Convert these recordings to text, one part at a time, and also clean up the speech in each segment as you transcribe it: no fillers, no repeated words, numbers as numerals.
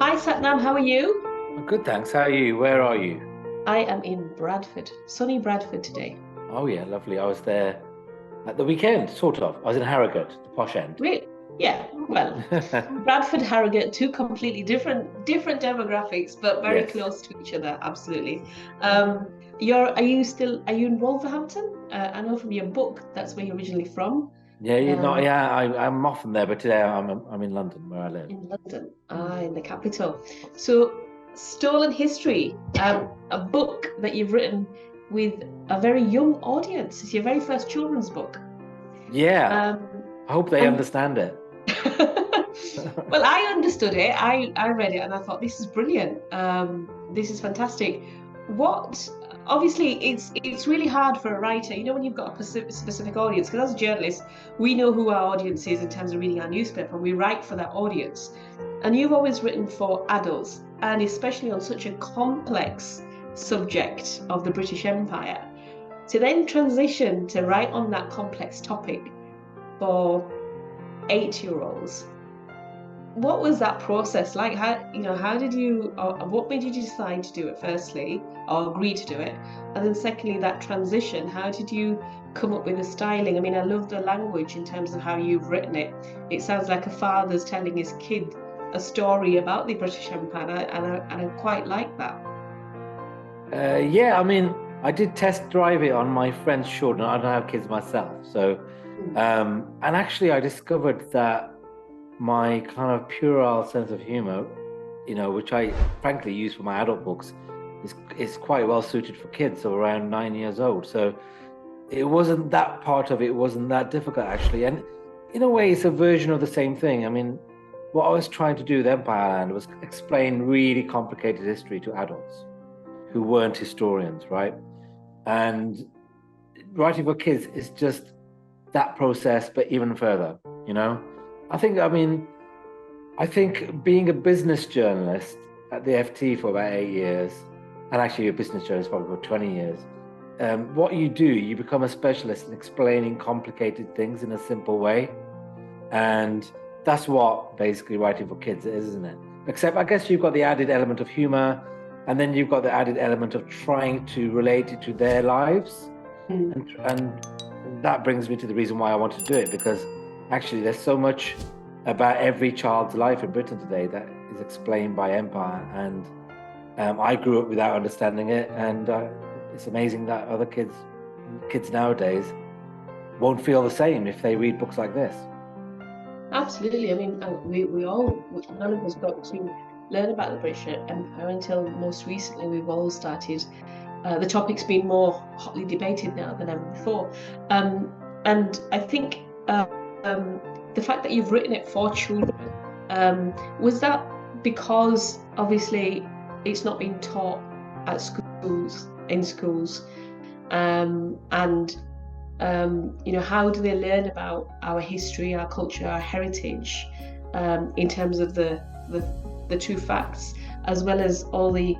Hi Satnam, how are you? Good, thanks. How are you? Where are you? I am in Bradford, sunny Bradford today. Oh, yeah, lovely. I was there at the weekend, sort of. I was in Harrogate, the posh end. Great. Yeah, well, Bradford, Harrogate, two completely different demographics, but very Yes. close to each other, absolutely. Are you in Wolverhampton? I know from your book that's where you're originally from, Yeah, um, I'm often there, but today I'm in London where I live. in London, in the capital. So, Stolen History, a book that you've written with a very young audience. It's your very first children's book. Yeah, Um, I hope they and understand it. well, I understood it. I read it and I thought this is brilliant. This is fantastic. What Obviously it's really hard for a writer. You know when you've got a specific audience, because as journalists, we know who our audience is in terms of reading our newspaper, and we write for that audience. And you've always written for adults, and especially on such a complex subject of the British Empire. To then transition to write on that complex topic for 8-year-olds, what was that process like? How did you, or what made you decide to do it firstly, or agree to do it? And then secondly, that transition, how did you come up with the styling? I mean, I love the language in terms of how you've written it. It sounds like a father's telling his kid a story about the British Empire, and I quite like that. Yeah, I mean, I did test drive it on my friend's children. I don't have kids myself. So, Mm. and actually, I discovered that my kind of puerile sense of humor, which I frankly use for my adult books, is quite well suited for kids, so around 9 years old. So it wasn't that part of it wasn't that difficult actually, and in a way, it's a version of the same thing. I mean, what I was trying to do with Empire Land was explain really complicated history to adults who weren't historians, right? And writing for kids is just that process, but even further, you know? I mean, I think being a business journalist at the FT for about 8 years, and actually a business journalist probably for 20 years, what you do, you become a specialist in explaining complicated things in a simple way. And that's what basically writing for kids is, isn't it? Except I guess you've got the added element of humor, and then you've got the added element of trying to relate it to their lives. Mm. And that brings me to the reason why I want to do it, because actually there's so much about every child's life in Britain today that is explained by Empire. And I grew up without understanding it. And it's amazing that other kids nowadays won't feel the same if they read books like this. Absolutely. I mean, we all, none of us got to learn about the British Empire until most recently. We've all started. The topic's been more hotly debated now than ever before. And I think the fact that you've written it for children, was that because obviously it's not being taught at in schools, and how do they learn about our history, our culture, our heritage, in terms of the true facts, as well as all the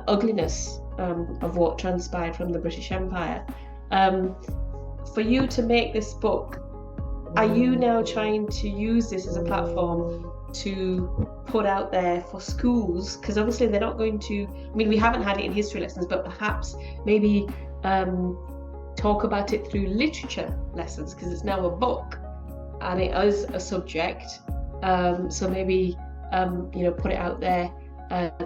ugliness of what transpired from the British Empire. For you to make this book, are you now trying to use this as a platform to put out there for schools? Because obviously they're not going to, I mean, we haven't had it in history lessons, but perhaps maybe talk about it through literature lessons, because it's now a book and it is a subject. So maybe, put it out there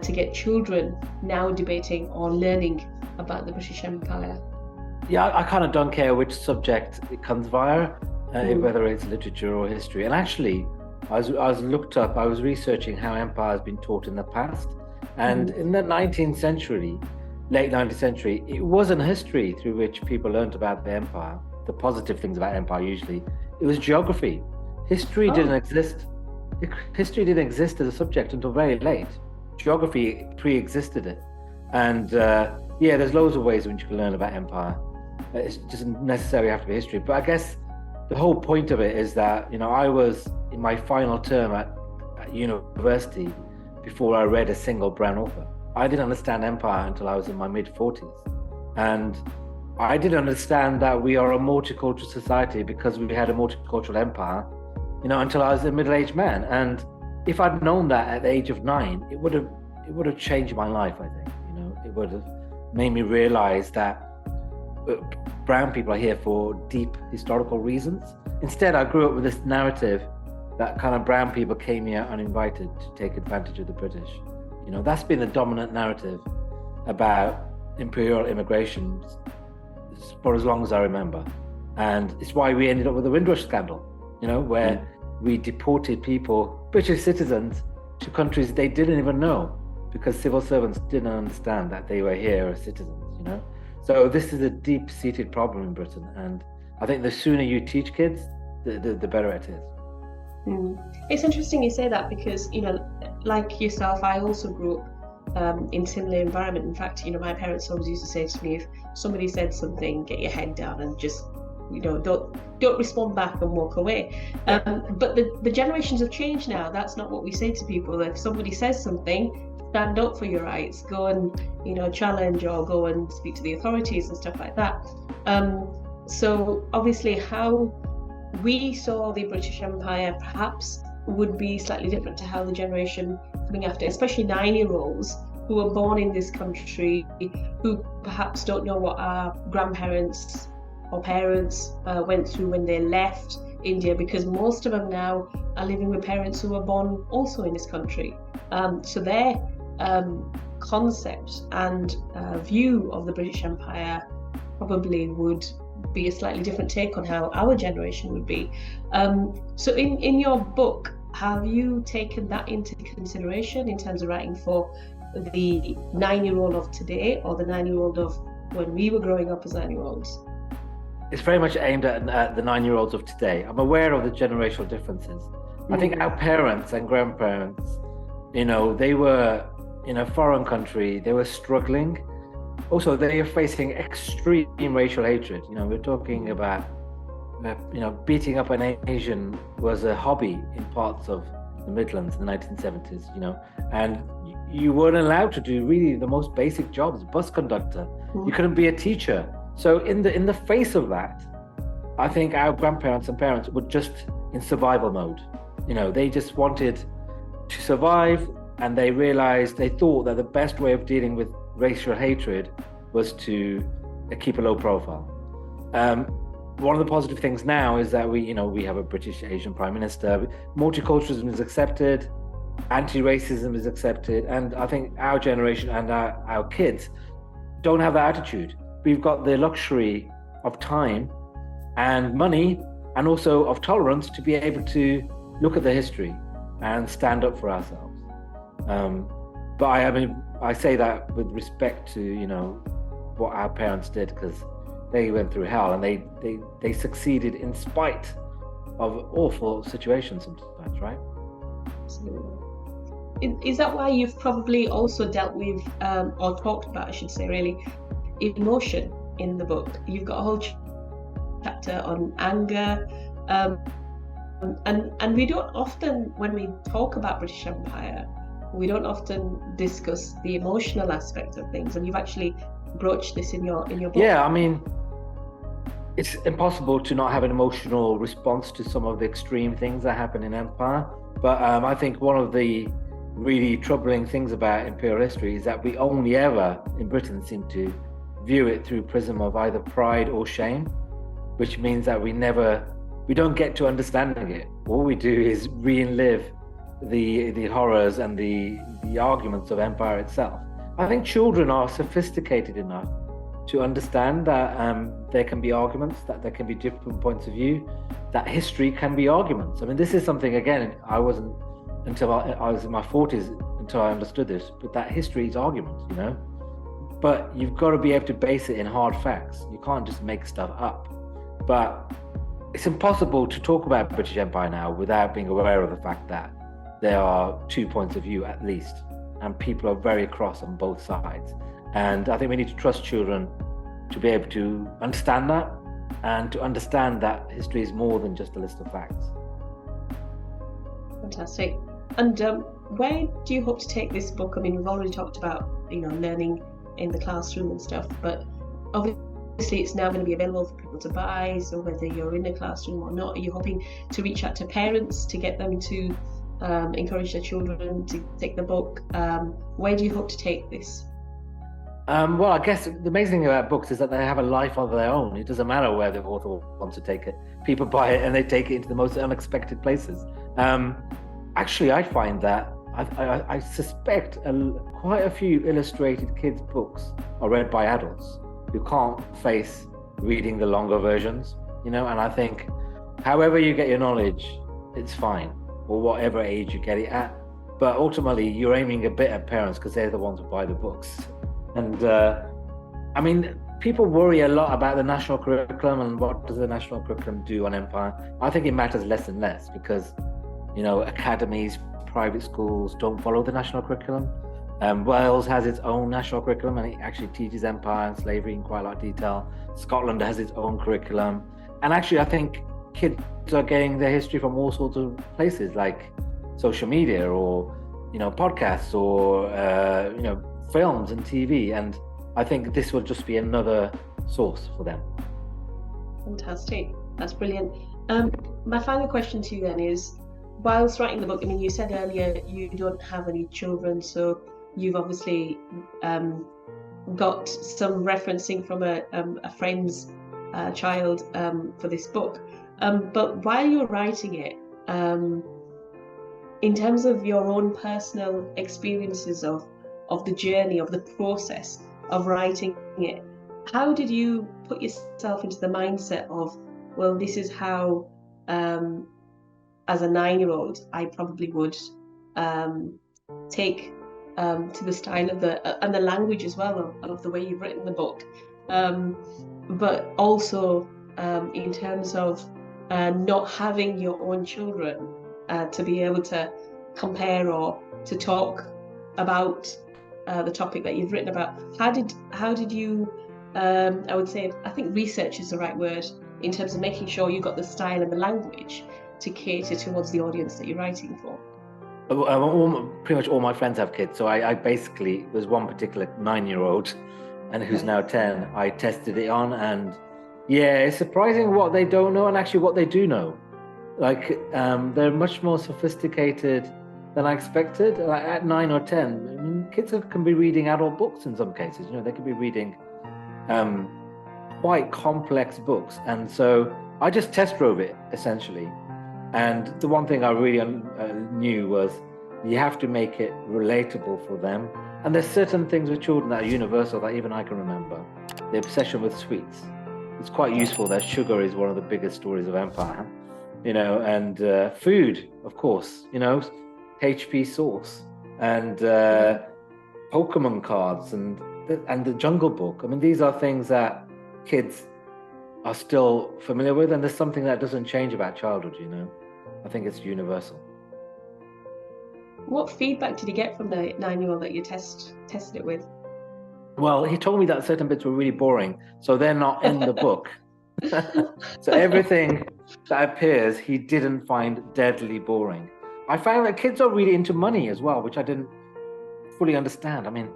to get children now debating or learning about the British Empire. Yeah, I kind of don't care which subject it comes via, whether it's literature or history. And actually, I was researching how empire has been taught in the past. And in the 19th century, late 19th century, it wasn't history through which people learned about the empire, the positive things about empire usually. It was geography. History didn't Oh, exist. History didn't exist as a subject until very late. Geography pre-existed it. And yeah, there's loads of ways in which you can learn about empire. It doesn't necessarily have to be history. But I guess the whole point of it is that, I was in my final term at university before I read a single brown author. I didn't understand empire until I was in my mid-40s. And I didn't understand that we are a multicultural society because we had a multicultural empire, until I was a middle-aged man. And if I'd known that at the age of 9, it would have changed my life, I think. It would have made me realize that brown people are here for deep historical reasons. Instead, I grew up with this narrative that kind of brown people came here uninvited to take advantage of the British. That's been the dominant narrative about imperial immigration for as long as I remember. And it's why we ended up with the Windrush scandal, where we deported people, British citizens, to countries they didn't even know, because civil servants didn't understand that they were here as citizens, So this is a deep-seated problem in Britain, and I think the sooner you teach kids, the better it is. It's interesting you say that, because, like yourself, I also grew up in similar environment. In fact, my parents always used to say to me, if somebody said something, get your head down and just, don't respond back and walk away. But the generations have changed now. That's not what we say to people. If somebody says something, stand up for your rights, go and challenge, or go and speak to the authorities and stuff like that. So obviously how we saw the British Empire perhaps would be slightly different to how the generation coming after, especially 9-year-olds who were born in this country, who perhaps don't know what our grandparents or parents went through when they left India, because most of them now are living with parents who were born also in this country. So their concept and view of the British Empire probably would be a slightly different take on how our generation would be. So in your book, have you taken that into consideration in terms of writing for the 9-year-old of today, or the 9-year-old of when we were growing up as 9-year-olds? It's very much aimed at the 9-year-olds of today. I'm aware of the generational differences. I think our parents and grandparents, they were in a foreign country, they were struggling. Also, they are facing extreme racial hatred. We're talking about, beating up an Asian was a hobby in parts of the Midlands in the 1970s, and you weren't allowed to do really the most basic jobs, bus conductor. You couldn't be a teacher. So in the face of that, I think our grandparents and parents were just in survival mode. They just wanted to survive, and they thought that the best way of dealing with racial hatred was to keep a low profile. One of the positive things now is that we have a British Asian Prime Minister. Multiculturalism is accepted, anti-racism is accepted, and I think our generation and our kids don't have that attitude. We've got the luxury of time and money, and also of tolerance, to be able to look at the history and stand up for ourselves. But I say that with respect to what our parents did, because they went through hell, and they succeeded in spite of awful situations sometimes, right? Is that why you've probably also dealt with, or talked about, I should say, really, emotion in the book? You've got a whole chapter on anger, and we don't often, when we talk about British Empire, we don't often discuss the emotional aspect of things, and you've actually broached this in your book. Yeah, it's impossible to not have an emotional response to some of the extreme things that happen in empire. But I think one of the really troubling things about imperial history is that we only ever, in Britain, seem to view it through prism of either pride or shame, which means that we don't get to understanding it. All we do is relive the horrors and the arguments of empire itself. I think children are sophisticated enough to understand that there can be arguments, that there can be different points of view, that history can be arguments. This is something, again, I wasn't until I was in my 40s until I understood this, but that history is arguments, But you've got to be able to base it in hard facts. You can't just make stuff up. But it's impossible to talk about British Empire now without being aware of the fact that there are 2 points of view at least, and people are very cross on both sides. And I think we need to trust children to be able to understand that, and to understand that history is more than just a list of facts. Fantastic. And where do you hope to take this book? We've already talked about, learning in the classroom and stuff, but obviously it's now going to be available for people to buy. So whether you're in the classroom or not, are you hoping to reach out to parents to get them to encourage their children to take the book. Where do you hope to take this? Well, I guess the amazing thing about books is that they have a life of their own. It doesn't matter where the author wants to take it. People buy it and they take it into the most unexpected places. Actually, I find that I suspect quite a few illustrated kids' books are read by adults who can't face reading the longer versions, and I think however you get your knowledge, it's fine, or whatever age you get it at. But ultimately, you're aiming a bit at parents because they're the ones who buy the books. And I mean, people worry a lot about the national curriculum and what does the national curriculum do on empire. I think it matters less and less because, academies, private schools don't follow the national curriculum. Wales has its own national curriculum and it actually teaches empire and slavery in quite a lot of detail. Scotland has its own curriculum. And actually, I think kids are getting their history from all sorts of places like social media or, podcasts or, films and TV, and I think this will just be another source for them. Fantastic, that's brilliant. My final question to you then is, whilst writing the book, I mean, you said earlier you don't have any children, so you've obviously got some referencing from a friend's child for this book. But while you're writing it, in terms of your own personal experiences of the journey, of the process of writing it, how did you put yourself into the mindset of, well, this is how, as a 9-year-old, I probably would take to the style of and the language as well of the way you've written the book, but also in terms of not having your own children to be able to compare or to talk about the topic that you've written about. How did you I would say, I think research is the right word in terms of making sure you got the style and the language to cater towards the audience that you're writing for? Pretty much all my friends have kids, so I basically, there's one particular 9-year-old and who's now 10, I tested it on, and yeah, it's surprising what they don't know and actually what they do know. Like they're much more sophisticated than I expected. Like at 9 or 10, I mean, kids can be reading adult books in some cases. They could be reading quite complex books, and so I just test drove it essentially. And the one thing I really knew was you have to make it relatable for them. And there's certain things with children that are universal that even I can remember. The obsession with sweets. It's quite useful that sugar is one of the biggest stories of empire, and food, of course, HP sauce and Pokemon cards and the Jungle Book. I mean, these are things that kids are still familiar with, and there's something that doesn't change about childhood, I think it's universal. What feedback did you get from the 9-year-old that you tested it with? Well, he told me that certain bits were really boring, so they're not in the book. So everything that appears, he didn't find deadly boring. I found that kids are really into money as well, which I didn't fully understand. I mean,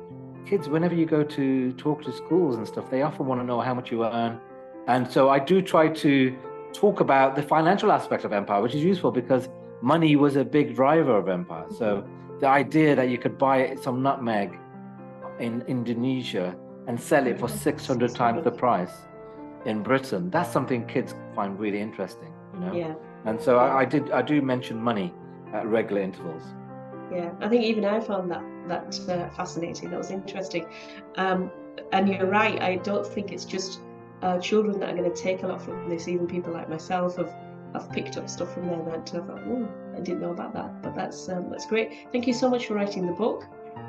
kids, whenever you go to talk to schools and stuff, they often want to know how much you earn. And so I do try to talk about the financial aspect of empire, which is useful because money was a big driver of empire. So the idea that you could buy some nutmeg in Indonesia and sell it for 600 times the price in Britain, that's something kids find really interesting, Yeah. And so I do mention money at regular intervals. Yeah, I think even I found that fascinating. That was interesting. And you're right, I don't think it's just children that are going to take a lot from this. Even people like myself have picked up stuff from there that I thought, oh, I didn't know about that. But that's great. Thank you so much for writing the book.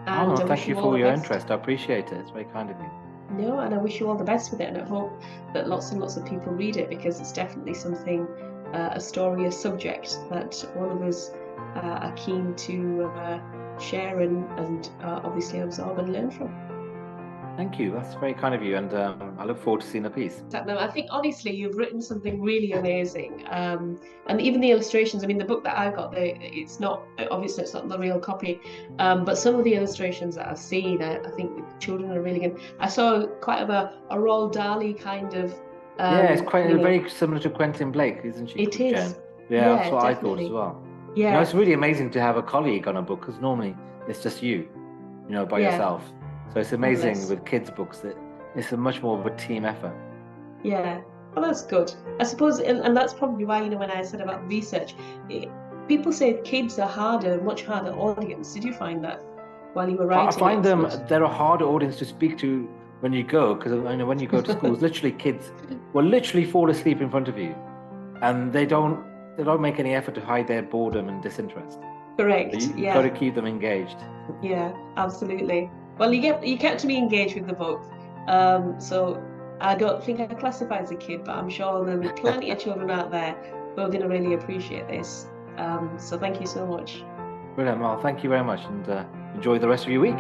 And thank you for your interest. I appreciate it. It's very kind of you. No, and I wish you all the best with it. And I hope that lots and lots of people read it, because it's definitely something, a story, a subject that all of us are keen to share and obviously absorb and learn from. Thank you. That's very kind of you, and I look forward to seeing the piece. Sathnam, I think honestly you've written something really amazing, and even the illustrations. I mean, the book that I got, it's not the real copy, but some of the illustrations that I've seen, I think the children are really good. I saw quite of a Roald Dahl kind of. Yeah, it's quite very similar to Quentin Blake, isn't she? It is. Jen? Yeah, that's what definitely. I thought as well. You know, Yeah, it's really amazing to have a colleague on a book because normally it's just you, by yeah. yourself. So it's Oh, amazing bless. with kids' books that it's a much more of a team effort. Yeah. Well, that's good. I suppose, and that's probably why, when I said about research, it, people say kids are harder, much harder audience. Did you find that while you were I writing it? find them they're a harder audience to speak to when you go because when you go to schools, literally kids will literally fall asleep in front of you, and they don't make any effort to hide their boredom and disinterest. So Correct. you've got to Yeah. keep them engaged. Yeah. Absolutely. Well, you kept me engaged with the book. So I don't think I classify as a kid, but I'm sure there'll be plenty of children out there who are going to really appreciate this. So thank you so much. Brilliant. Well, thank you very much, and enjoy the rest of your week.